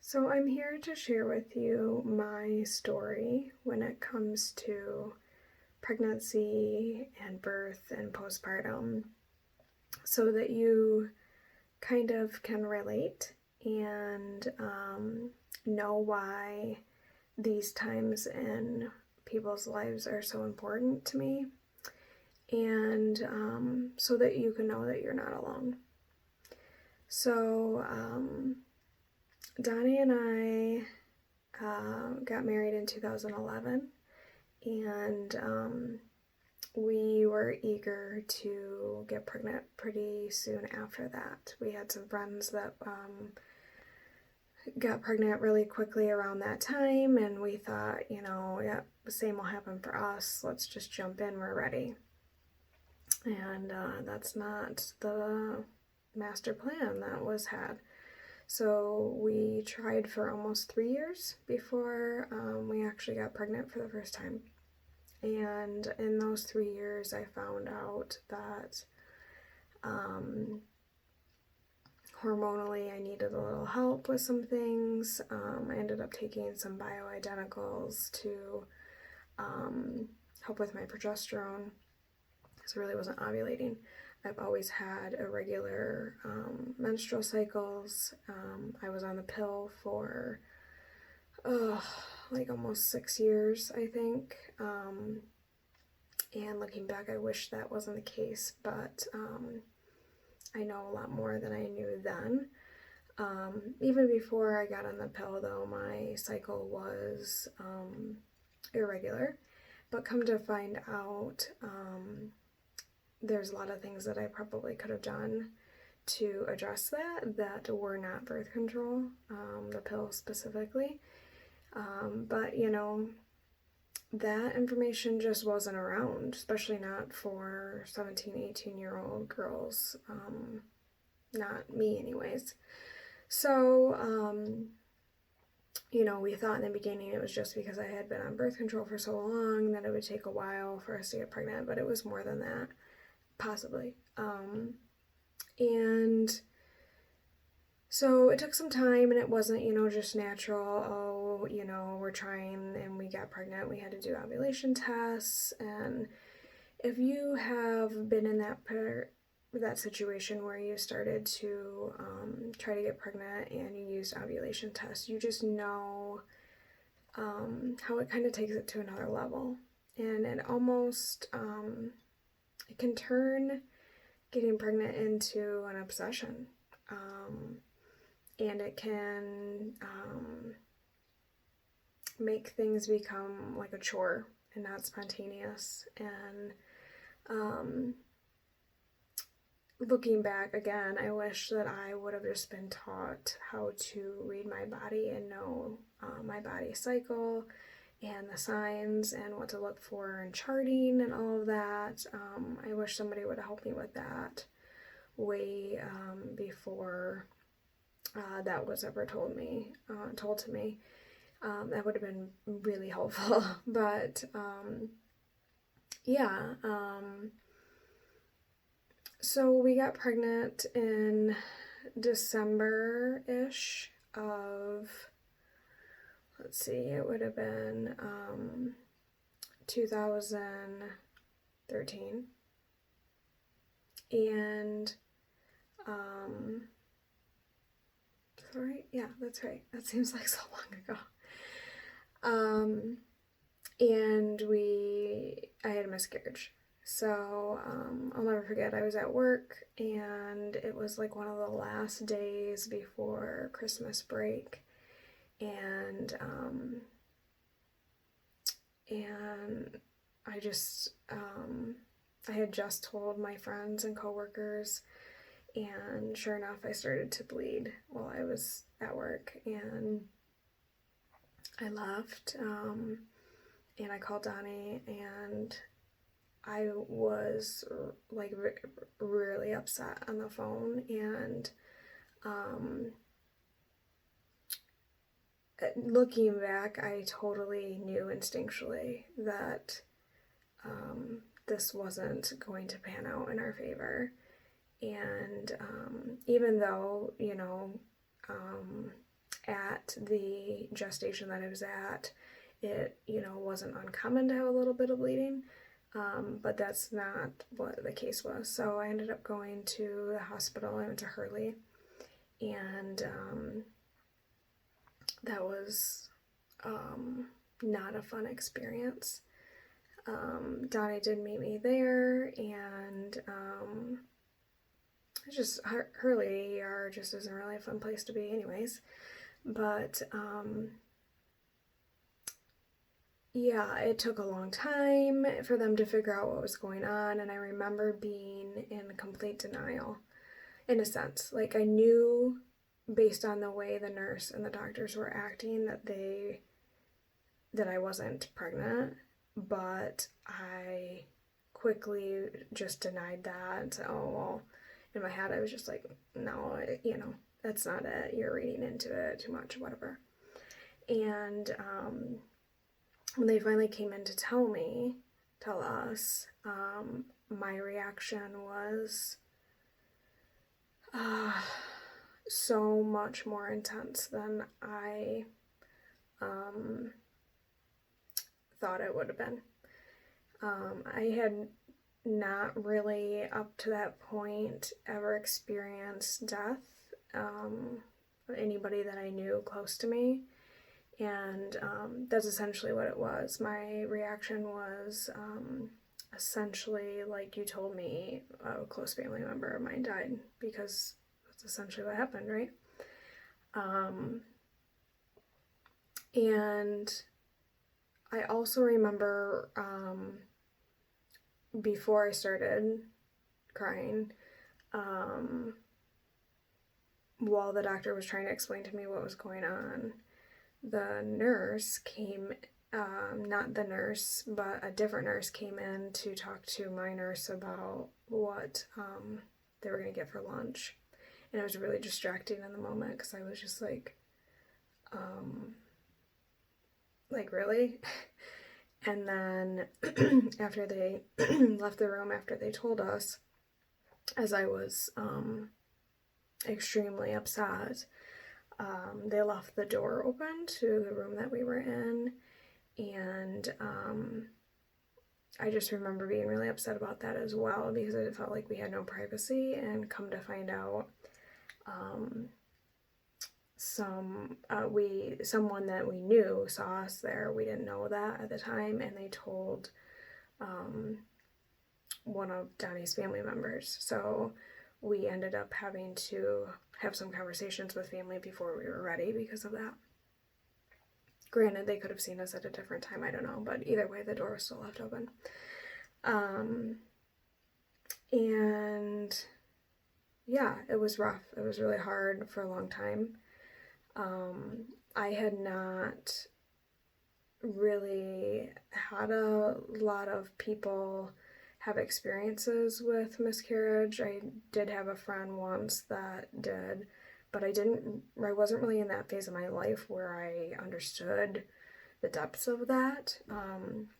So I'm here to share with you my story when it comes to pregnancy and birth and postpartum so that you kind of can relate and know why these times in people's lives are so important to me, and so that you can know that you're not alone. So Donnie and I got married in 2011, and we were eager to get pregnant pretty soon after that. We had some friends that got pregnant really quickly around that time, and we thought, yeah, the same will happen for us. Let's just jump in, we're ready. And that's not the master plan that was had. So we tried for almost 3 years before we actually got pregnant for the first time. And in those 3 years, I found out that hormonally I needed a little help with some things. I ended up taking some bioidenticals to help with my progesterone, because I really wasn't ovulating. I've always had irregular menstrual cycles. I was on the pill for like almost 6 years, I think. And looking back, I wish that wasn't the case, but I know a lot more than I knew then. Even before I got on the pill, though, my cycle was irregular. But come to find out, there's a lot of things that I probably could have done to address that were not birth control, the pill specifically. But that information just wasn't around, especially not for 17, 18-year-old girls. Not me anyways. So, we thought in the beginning it was just because I had been on birth control for so long that it would take a while for us to get pregnant, but it was more than that, possibly. And so it took some time, and it wasn't, just natural, we're trying and we got pregnant. We had to do ovulation tests, and if you have been in that situation where you started to try to get pregnant and you used ovulation tests, you just know how it kind of takes it to another level. And it almost, it can turn getting pregnant into an obsession. And it can make things become like a chore and not spontaneous. And looking back again, I wish that I would have just been taught how to read my body and know my body cycle and the signs and what to look for in charting and all of that. I wish somebody would have helped me with that way before that was ever told to me. That would have been really helpful. But yeah. So we got pregnant in December-ish of, let's see, it would have been 2013. And right? Yeah, that's right. That seems like so long ago. And I had a miscarriage. So I'll never forget, I was at work, and it was like one of the last days before Christmas break, and I just I had just told my friends and coworkers, and sure enough, I started to bleed while I was at work, and I left, and I called Donnie, and I was like really upset on the phone, and looking back, I totally knew instinctually that this wasn't going to pan out in our favor. And even though, at the gestation that I was at, it, wasn't uncommon to have a little bit of bleeding, but that's not what the case was. So I ended up going to the hospital. I went to Hurley, and that was not a fun experience. Donnie did meet me there, and just Hurley ER just isn't really a fun place to be anyways. But yeah, it took a long time for them to figure out what was going on, and I remember being in complete denial, in a sense. Like, I knew based on the way the nurse and the doctors were acting that I wasn't pregnant, but I quickly just denied that. Oh, well, in my head I was just like, no, that's not it. You're reading into it too much, whatever. And when they finally came in to tell us, my reaction was so much more intense than I thought it would have been. I had not really, up to that point, ever experienced death. Anybody that I knew close to me. And that's essentially what it was. My reaction was essentially like you told me a close family member of mine died, because that's essentially what happened, right? And I also remember before I started crying, while the doctor was trying to explain to me what was going on, the nurse came, not the nurse, but a different nurse came in to talk to my nurse about what they were going to get for lunch. And it was really distracting in the moment, because I was just like, really? And then after they left the room, after they told us, as I was extremely upset, they left the door open to the room that we were in, and I just remember being really upset about that as well, because it felt like we had no privacy. And come to find out, someone that we knew saw us there. We didn't know that at the time, and they told one of Donnie's family members. So we ended up having to have some conversations with family before we were ready because of that. Granted, they could have seen us at a different time, I don't know, but either way, the door was still left open. And yeah, it was rough. It was really hard for a long time. I had not really had a lot of people have experiences with miscarriage. I did have a friend once that did, but I wasn't really in that phase of my life where I understood the depths of that.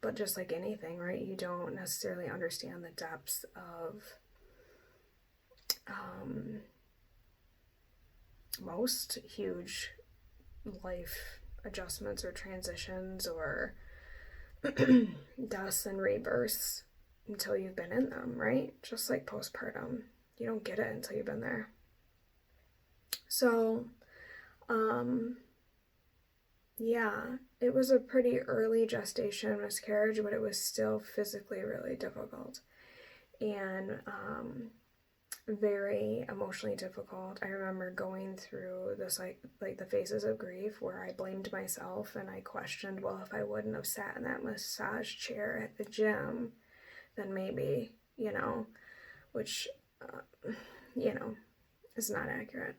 But just like anything, right, you don't necessarily understand the depths of most huge life adjustments or transitions or deaths and rebirths until you've been in them, right? Just like postpartum, you don't get it until you've been there. So, yeah, it was a pretty early gestation miscarriage, but it was still physically really difficult and very emotionally difficult. I remember going through this like the phases of grief where I blamed myself and I questioned, well, if I wouldn't have sat in that massage chair at the gym, then maybe, which, is not accurate.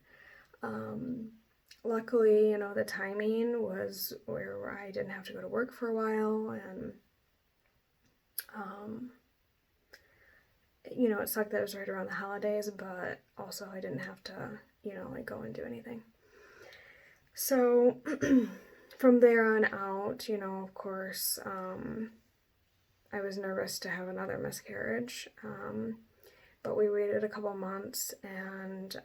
Luckily, the timing was where I didn't have to go to work for a while, and it sucked that it was right around the holidays, but also I didn't have to, go and do anything. So from there on out, of course, I was nervous to have another miscarriage, but we waited a couple months, and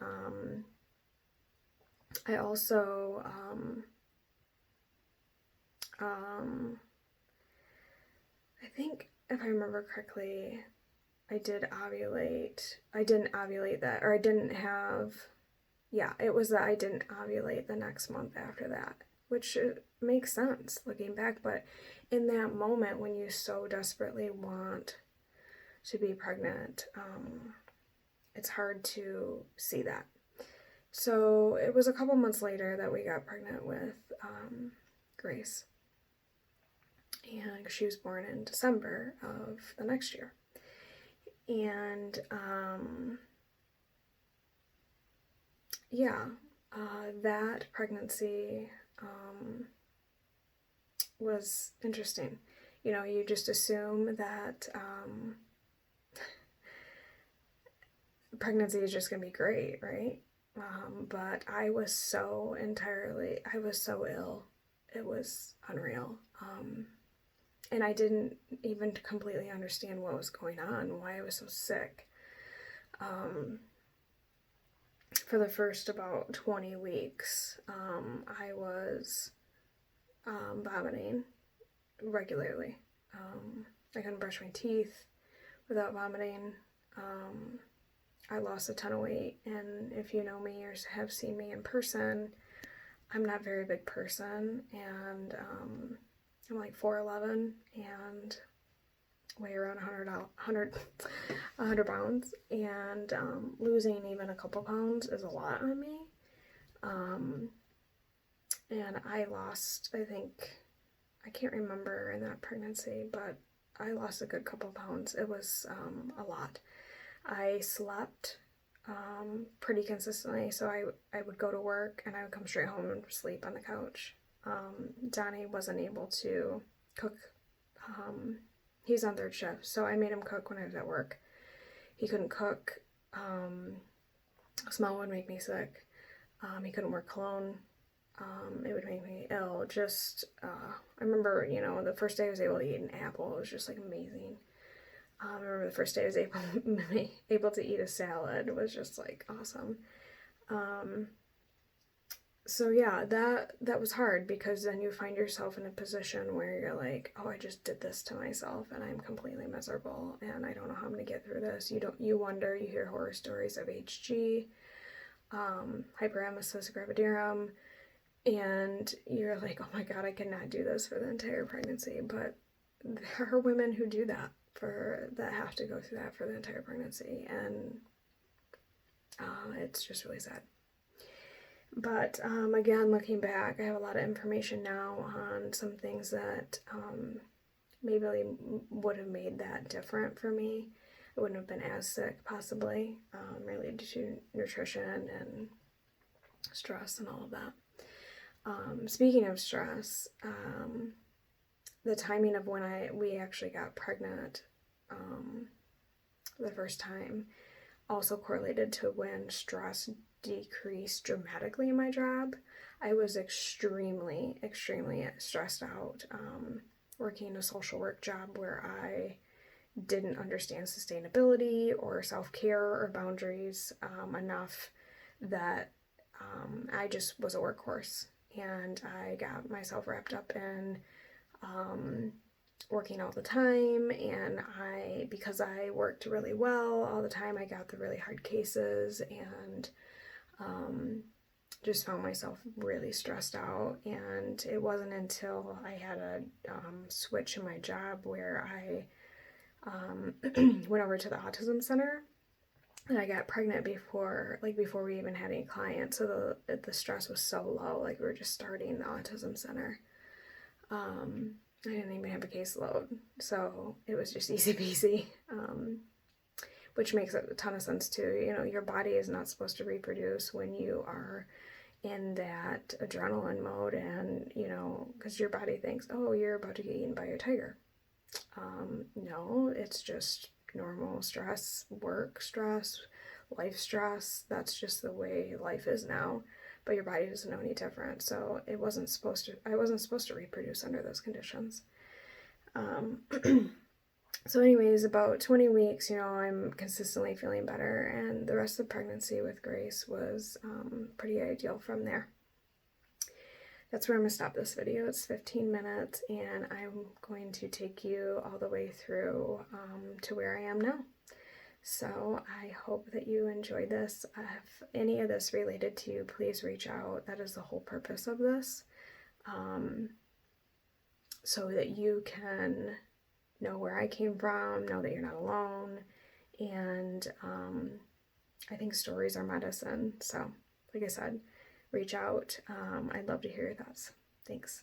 I also, I think if I remember correctly, I did ovulate. I didn't ovulate that, or I didn't have, yeah, it was that I didn't ovulate the next month after that, which makes sense looking back. But in that moment, when you so desperately want to be pregnant, it's hard to see that. So it was a couple months later that we got pregnant with Grace. And she was born in December of the next year. And yeah, that pregnancy was interesting. You know, you just assume that pregnancy is just going to be great, right? But I was so ill. It was unreal. And I didn't even completely understand what was going on, why I was so sick. For the first about 20 weeks, I was vomiting regularly. I couldn't brush my teeth without vomiting. I lost a ton of weight, and if you know me or have seen me in person, I'm not a very big person, and I'm like 4'11" and weigh around 100 pounds, and losing even a couple pounds is a lot on me. And I lost, I think, I can't remember in that pregnancy, but I lost a good couple pounds. It was a lot. I slept pretty consistently, so I would go to work and I would come straight home and sleep on the couch. Donnie wasn't able to cook. He's on third shift, so I made him cook when I was at work. He couldn't cook. Smell would make me sick. He couldn't wear cologne. It would make me ill. I remember, the first day I was able to eat an apple. It was just like amazing. I remember the first day I was able to eat a salad. It was just like awesome. So yeah, that was hard, because then you find yourself in a position where you're like, oh, I just did this to myself and I'm completely miserable and I don't know how I'm gonna get through this. You wonder, you hear horror stories of HG, hyperemesis gravidarum, and you're like, oh my god, I cannot do this for the entire pregnancy. But there are women who do that that have to go through that for the entire pregnancy, and it's just really sad. But again, looking back, I have a lot of information now on some things that maybe would have made that different for me. I wouldn't have been as sick, possibly, related to nutrition and stress and all of that. Speaking of stress, the timing of when we actually got pregnant the first time also correlated to when stress decreased dramatically in my job. I was extremely stressed out, working a social work job where I didn't understand sustainability or self-care or boundaries enough, that I just was a workhorse, and I got myself wrapped up in working all the time, and because I worked really well all the time, I got the really hard cases, and just found myself really stressed out. And it wasn't until I had a switch in my job where I went over to the autism center, and I got pregnant before we even had any clients. So the stress was so low. Like, we were just starting the autism center. I didn't even have a caseload, so it was just easy peasy, which makes a ton of sense too. Your body is not supposed to reproduce when you are in that adrenaline mode, and because your body thinks, oh, you're about to get eaten by a tiger. No, it's just normal stress, work stress, life stress. That's just the way life is now. But your body doesn't know any different. So I wasn't supposed to reproduce under those conditions. So anyways, about 20 weeks, you know, I'm consistently feeling better, and the rest of the pregnancy with Grace was pretty ideal from there. That's where I'm going to stop this video. It's 15 minutes, and I'm going to take you all the way through to where I am now. So I hope that you enjoyed this. If any of this related to you, please reach out. That is the whole purpose of this, so that you can know where I came from, know that you're not alone, and I think stories are medicine. So, like I said, reach out. I'd love to hear your thoughts. Thanks.